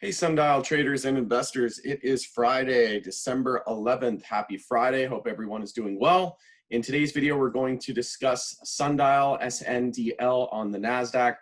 Hey, Sundial traders and investors. It is Friday, December 11th. Happy Friday. Hope everyone is doing well. In today's video, we're going to discuss Sundial, SNDL on the Nasdaq.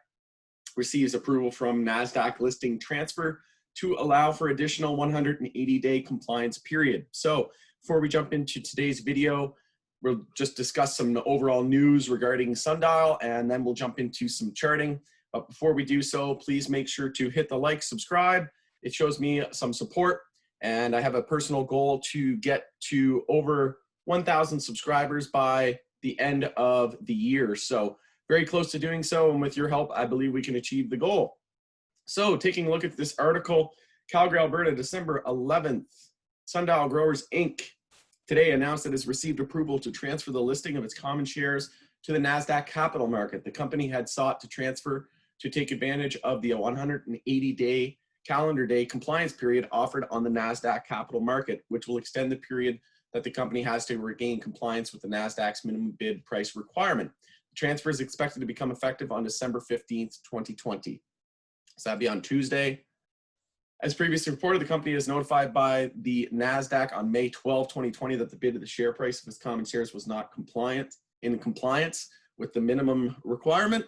Receives approval from Nasdaq listing transfer to allow for additional 180-day compliance period. So before we jump into today's video, we'll just discuss some overall news regarding Sundial, and then we'll jump into some charting. But before we do so, please make sure to hit the like, subscribe. It shows me some support, and I have a personal goal to get to over 1,000 subscribers by the end of the year. So very close to doing so, and with your help, I believe we can achieve the goal. So taking a look at this article, Calgary, Alberta, December 11th, Sundial Growers Inc. today announced that it has received approval to transfer the listing of its common shares to the Nasdaq Capital Market. The company had sought to transfer to take advantage of the 180-day calendar day compliance period offered on the Nasdaq Capital Market, which will extend the period that the company has to regain compliance with the Nasdaq's minimum bid price requirement. The transfer is expected to become effective on December 15th, 2020. So that'd be on Tuesday. As previously reported, the company is notified by the Nasdaq on May 12, 2020 that the bid of the share price of its common shares was not in compliance with the minimum requirement.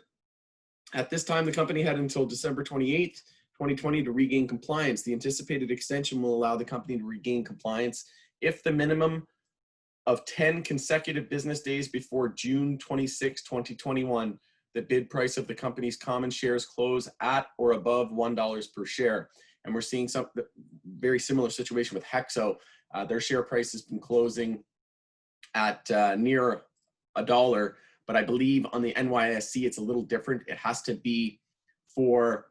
At this time, the company had until December 28th, 2020 to regain compliance. The anticipated extension will allow the company to regain compliance if the minimum of 10 consecutive business days before June 26, 2021, the bid price of the company's common shares close at or above $1 per share. And we're seeing some very similar situation with Hexo. Their share price has been closing at near $1. But I believe on the NYSE, it's a little different. It has to be for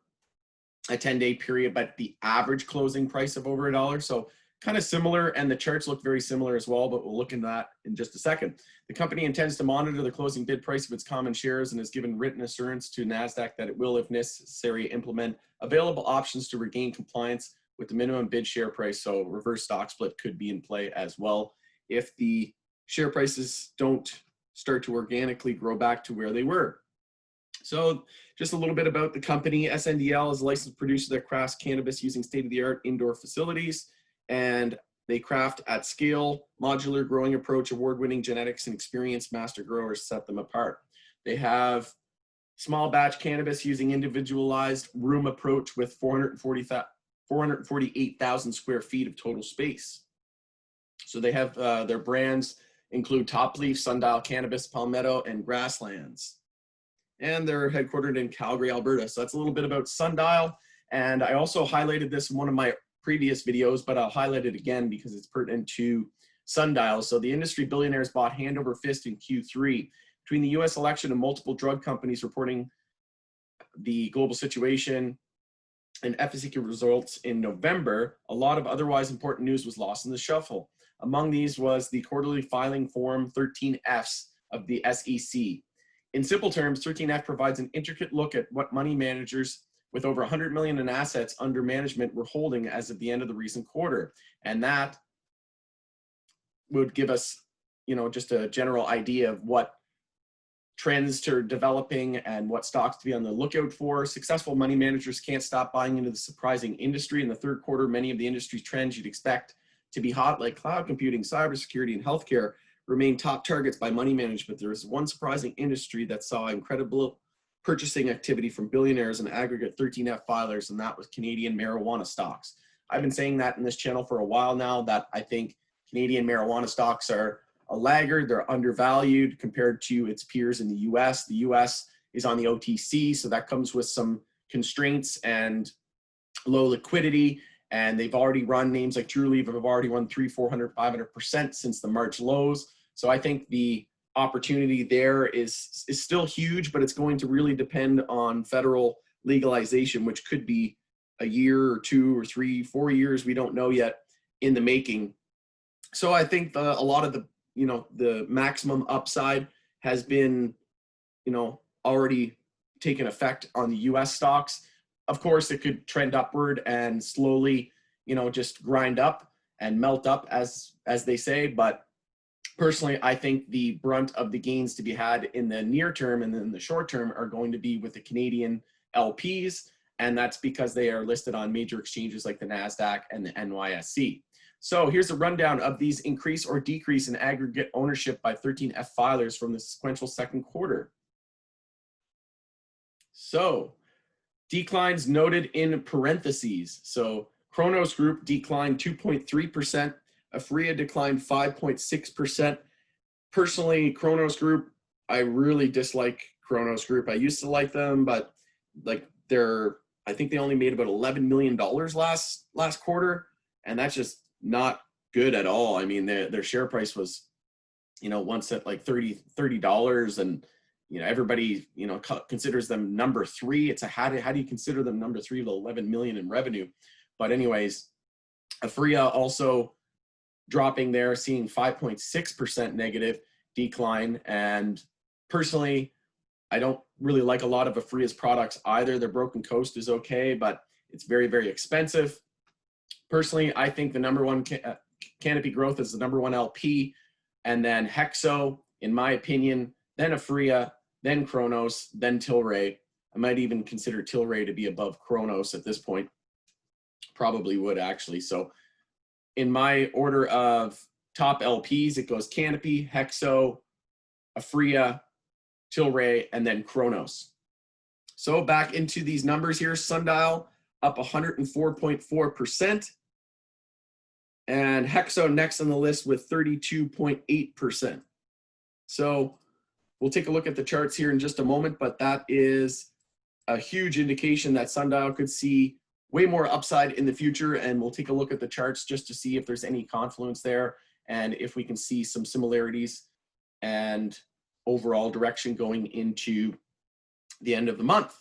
a 10-day period, but the average closing price of over $1. So kind of similar, and the charts look very similar as well, but we'll look into that in just a second. The company intends to monitor the closing bid price of its common shares and has given written assurance to NASDAQ that it will, if necessary, implement available options to regain compliance with the minimum bid share price. So reverse stock split could be in play as well if the share prices don't start to organically grow back to where they were. So just a little bit about the company. SNDL is a licensed producer that crafts cannabis using state-of-the-art indoor facilities, and they craft at scale, modular growing approach, award-winning genetics, and experienced master growers set them apart. They have small batch cannabis using individualized room approach with 448,000 square feet of total space. So they have their brands include Top Leaf, Sundial Cannabis, Palmetto, and Grasslands. And they're headquartered in Calgary, Alberta. So that's a little bit about Sundial. And I also highlighted this in one of my previous videos, but I'll highlight it again because it's pertinent to Sundial. So the industry billionaires bought hand over fist in Q3. Between the US election and multiple drug companies reporting the global situation and efficacy results in November, a lot of otherwise important news was lost in the shuffle. Among these was the quarterly filing form 13Fs of the SEC. In simple terms, 13F provides an intricate look at what money managers with over 100 million in assets under management were holding as of the end of the recent quarter. And that would give us, just a general idea of what trends are developing and what stocks to be on the lookout for. Successful money managers can't stop buying into the surprising industry. In the third quarter, many of the industry trends you'd expect to be hot, like cloud computing, cybersecurity, and healthcare, remain top targets by money management. There is one surprising industry that saw incredible purchasing activity from billionaires and aggregate 13F filers, and that was Canadian marijuana stocks. I've been saying that in this channel for a while now, that I think Canadian marijuana stocks are a laggard. They're undervalued compared to its peers in the US. The US is on the OTC, so that comes with some constraints and low liquidity. And they've already run, names like Trulieve have already run 300%, 400%, 500% since the March lows. So I think the opportunity there is still huge, but it's going to really depend on federal legalization, which could be a year or 2 or 3, 4 years. We don't know yet in the making. So I think a lot of the maximum upside has been, already taken effect on the US stocks. Of course, it could trend upward and slowly, just grind up and melt up, as they say. But personally, I think the brunt of the gains to be had in the near term and in the short term are going to be with the Canadian LPs And that's because they are listed on major exchanges like the Nasdaq and the NYSE. So here's a rundown of these increase or decrease in aggregate ownership by 13F filers from the sequential second quarter. So declines noted in parentheses. So Kronos Group declined 2.3%. Aphria declined 5.6%. Personally, Kronos Group, I really dislike Kronos Group. I used to like them, but like I think they only made about $11 million last quarter, and that's just not good at all. I mean, their share price was, once at like $30, and everybody considers them number 3. It's how do you consider them number 3 with 11 million in revenue? But anyways, Aphria also dropping there, seeing 5.6% negative decline. And personally, I don't really like a lot of Aphria's products either. Their Broken Coast is okay, but it's very, very expensive. Personally, I think the number one Canopy Growth is the number 1 LP, and then Hexo, in my opinion, then Aphria, then Kronos, then Tilray. I might even consider Tilray to be above Kronos at this point. Probably would, actually. So in my order of top LPs, it goes Canopy, Hexo, Aphria, Tilray, and then Kronos. So back into these numbers here, Sundial up 104.4%, and Hexo next on the list with 32.8%. So we'll take a look at the charts here in just a moment, but that is a huge indication that Sundial could see way more upside in the future, and we'll take a look at the charts just to see if there's any confluence there and if we can see some similarities and overall direction going into the end of the month.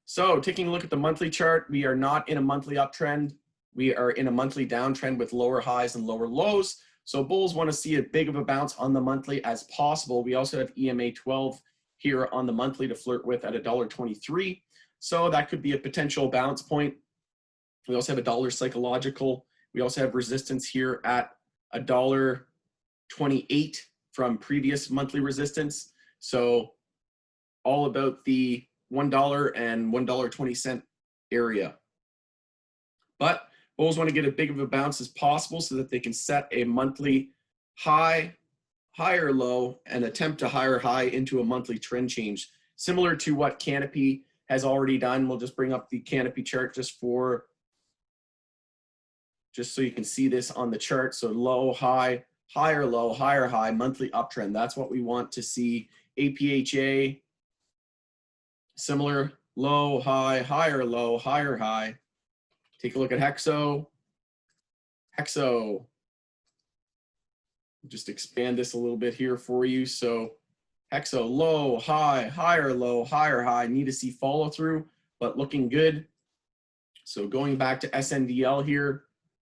So taking a look at the monthly chart, we are not in a monthly uptrend. We are in a monthly downtrend with lower highs and lower lows. So bulls want to see as big of a bounce on the monthly as possible. We also have EMA 12 here on the monthly to flirt with at $1.23. So that could be a potential bounce point. We also have a dollar psychological. We also have resistance here at $1.28 from previous monthly resistance. So all about the $1 and $1.20 area. But bulls want to get as big of a bounce as possible so that they can set a monthly high, higher low, and attempt a higher high into a monthly trend change, similar to what Canopy has already done. We'll just bring up the Canopy chart just so you can see this on the chart. So low, high, higher low, higher high, monthly uptrend. That's what we want to see. APHA, similar, low, high, higher low, higher high. Take a look at Hexo. Hexo. Just expand this a little bit here for you. So Hexo, low, high, higher low, higher high. Need to see follow through, but looking good. So going back to SNDL here,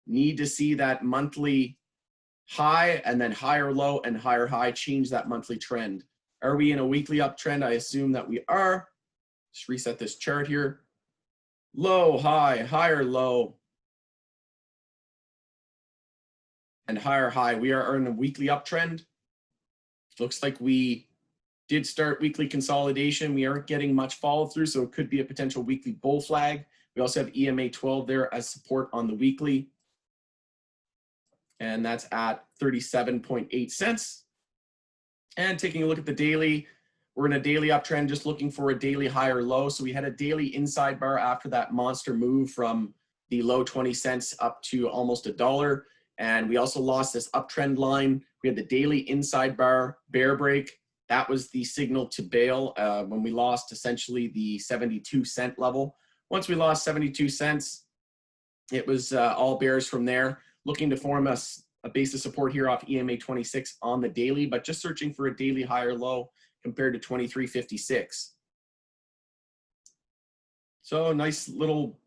need to see that monthly high and then higher low and higher high change that monthly trend. Are we in a weekly uptrend? I assume that we are. Just reset this chart here. Low, high, higher low, and higher high. We are in a weekly uptrend. Looks like we did start weekly consolidation. We aren't getting much follow through, so it could be a potential weekly bull flag. We also have EMA 12 there as support on the weekly, and that's at 37.8 cents. And taking a look at the daily, we're in a daily uptrend, just looking for a daily higher low. So we had a daily inside bar after that monster move from the low 20 cents up to almost $1. And we also lost this uptrend line. We had the daily inside bar bear break. That was the signal to bail when we lost essentially the 72 cent level. Once we lost 72 cents, it was all bears from there. Looking to form a base of support here off EMA 26 on the daily, but just searching for a daily higher low compared to 23.56. So nice little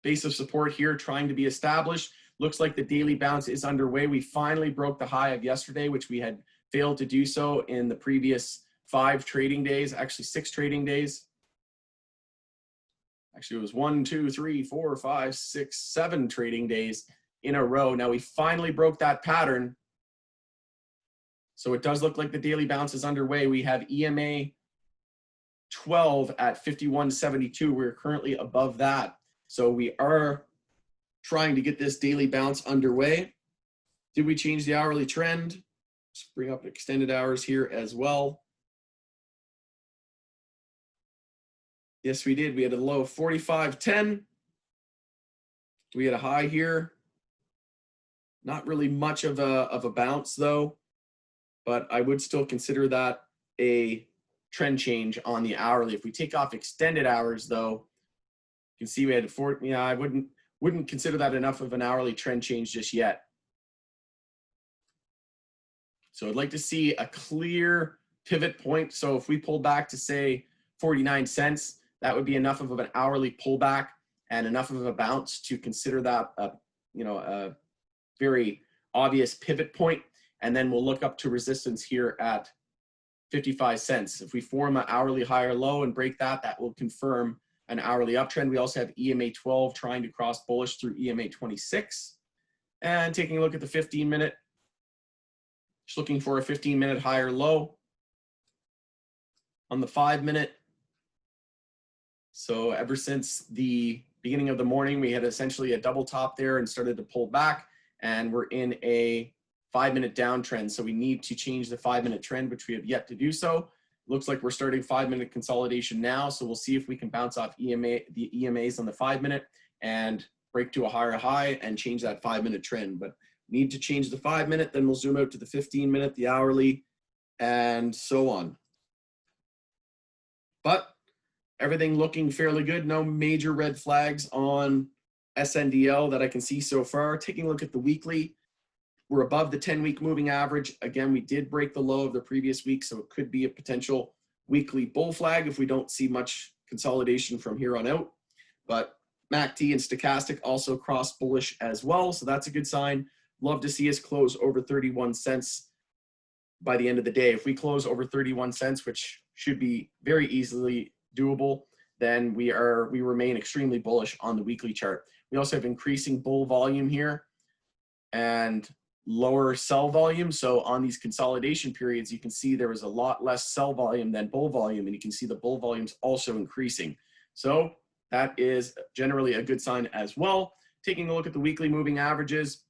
base of support here trying to be established. Looks like the daily bounce is underway. We finally broke the high of yesterday, which we had failed to do so in the previous 5 trading days, actually 6 trading days. Actually, it was 1, 2, 3, 4, 5, 6, 7 trading days in a row. Now we finally broke that pattern. So it does look like the daily bounce is underway. We have EMA 12 at 51.72. We're currently above that. So we are trying to get this daily bounce underway. Did we change the hourly trend? Let's bring up extended hours here as well. Yes, we did. We had a low of 45.10. We had a high here. Not really much of a bounce though, but I would still consider that a trend change on the hourly. If we take off extended hours though, you can see we had I wouldn't consider that enough of an hourly trend change just yet. So I'd like to see a clear pivot point. So if we pull back to say 49 cents, that would be enough of an hourly pullback and enough of a bounce to consider that a very obvious pivot point. And then we'll look up to resistance here at 55 cents. If we form an hourly higher low and break that, that will confirm an hourly uptrend. We also have EMA 12 trying to cross bullish through EMA 26. And taking a look at the 15-minute, just looking for a 15-minute higher low on the 5-minute. So ever since the beginning of the morning, we had essentially a double top there and started to pull back, and we're in a 5-minute downtrend. So we need to change the 5-minute trend, which we have yet to do so. Looks like we're starting 5-minute consolidation now. So we'll see if we can bounce off the EMAs on the 5-minute and break to a higher high and change that 5-minute trend. But need to change the 5-minute, then we'll zoom out to the 15-minute, the hourly, and so on. But everything looking fairly good. No major red flags on SNDL that I can see so far. Taking a look at the weekly, we're above the 10-week moving average. Again, we did break the low of the previous week, so it could be a potential weekly bull flag if we don't see much consolidation from here on out. But MACD and stochastic also cross bullish as well, so that's a good sign. Love to see us close over 31 cents by the end of the day. If we close over 31 cents, which should be very easily doable, then we remain extremely bullish on the weekly chart. We also have increasing bull volume here and lower sell volume. So on these consolidation periods, you can see there was a lot less sell volume than bull volume, and you can see the bull volume's also increasing. So that is generally a good sign as well. Taking a look at the weekly moving averages,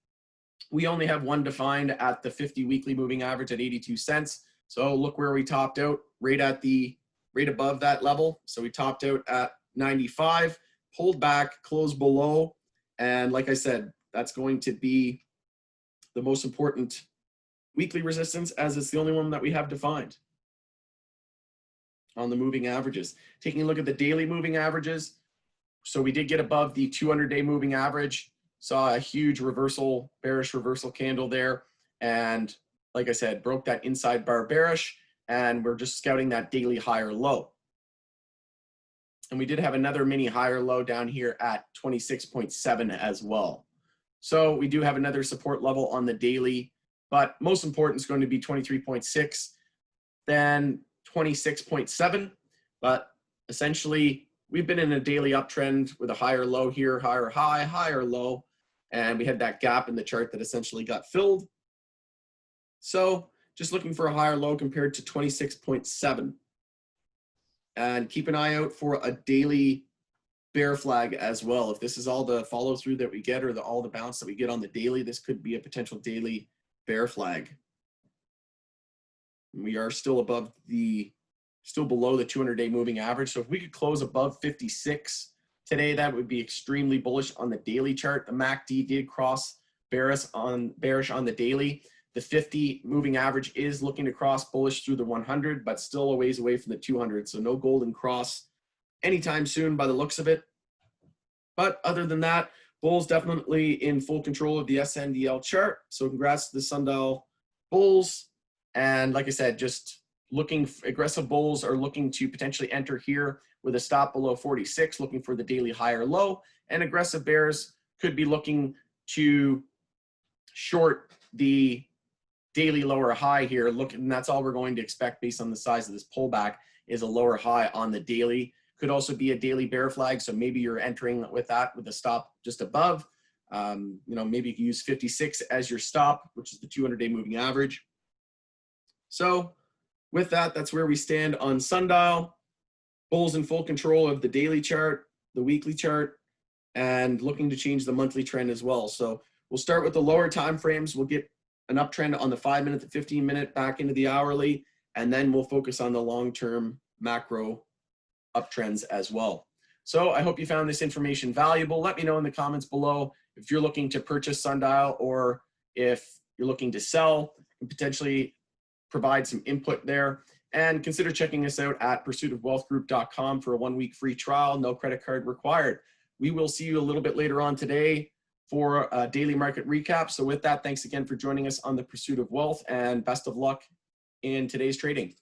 we only have one defined at the 50 weekly moving average at 82 cents. So look where we topped out, right above that level. So we topped out at 95, pulled back, closed below. And like I said, that's going to be the most important weekly resistance, as it's the only one that we have defined on the moving averages. Taking a look at the daily moving averages. So we did get above the 200-day moving average, saw a huge reversal, bearish reversal candle there. And like I said, broke that inside bar bearish, and we're just scouting that daily higher low. And we did have another mini higher low down here at 26.7 as well. So we do have another support level on the daily, but most important is going to be 23.6, then 26.7. But essentially, we've been in a daily uptrend with a higher low here, higher high, higher low, and we had that gap in the chart that essentially got filled. So just looking for a higher low compared to 26.7. And keep an eye out for a daily bear flag as well. If this is all the follow through that we get, or all the bounce that we get on the daily, this could be a potential daily bear flag. We are still below the 200-day moving average. So if we could close above 56 today, that would be extremely bullish on the daily chart. The MACD did cross bearish on the daily. The 50 moving average is looking to cross bullish through the 100, but still a ways away from the 200. So no golden cross anytime soon by the looks of it. But other than that, bulls definitely in full control of the SNDL chart. So congrats to the Sundial bulls. And like I said, just aggressive bulls are looking to potentially enter here with a stop below 46, looking for the daily higher low. And aggressive bears could be looking to short the daily lower high here. And that's all we're going to expect based on the size of this pullback, is a lower high on the daily. Could also be a daily bear flag. So maybe you're entering with that with a stop just above. Maybe you can use 56 as your stop, which is the 200-day moving average. So with that, that's where we stand on Sundial. Bulls in full control of the daily chart, the weekly chart, and looking to change the monthly trend as well. So we'll start with the lower time frames. We'll get an uptrend on the 5-minute to 15-minute back into the hourly, and then we'll focus on the long-term macro uptrends as well. So I hope you found this information valuable. Let me know in the comments below if you're looking to purchase Sundial or if you're looking to sell and potentially provide some input there. And consider checking us out at pursuitofwealthgroup.com for a 1-week free trial, no credit card required. We will see you a little bit later on today for a daily market recap. So with that, thanks again for joining us on the Pursuit of Wealth, and best of luck in today's trading.